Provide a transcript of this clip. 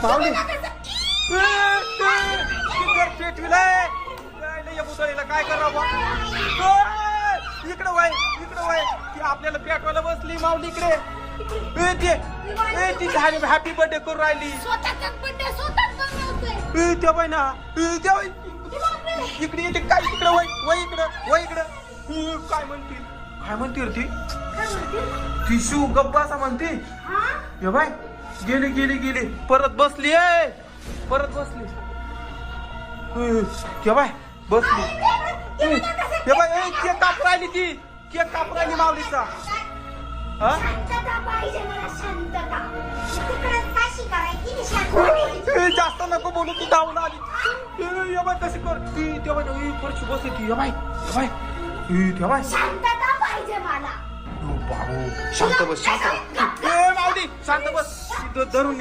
माऊली काय करावं इकडं वय ती आपल्याला पेटवायला बसली माऊली इकडे ती हॅपी बर्थडे करून राहिली त्या बाई ना इकडे येते काय इकडं वय इकडं काय म्हणते ती शिव गप्पा म्हणते हे बाय गेली परत बसली के बाय बसली हे बाय केक काप राहिली ती केक काप राहिली माऊलीचा जास्त नको बोलू ती धावून आली बाय कशी कर ती तेव्हा परशी बसली ती बाय शांत बस माऊली शांत बस धरून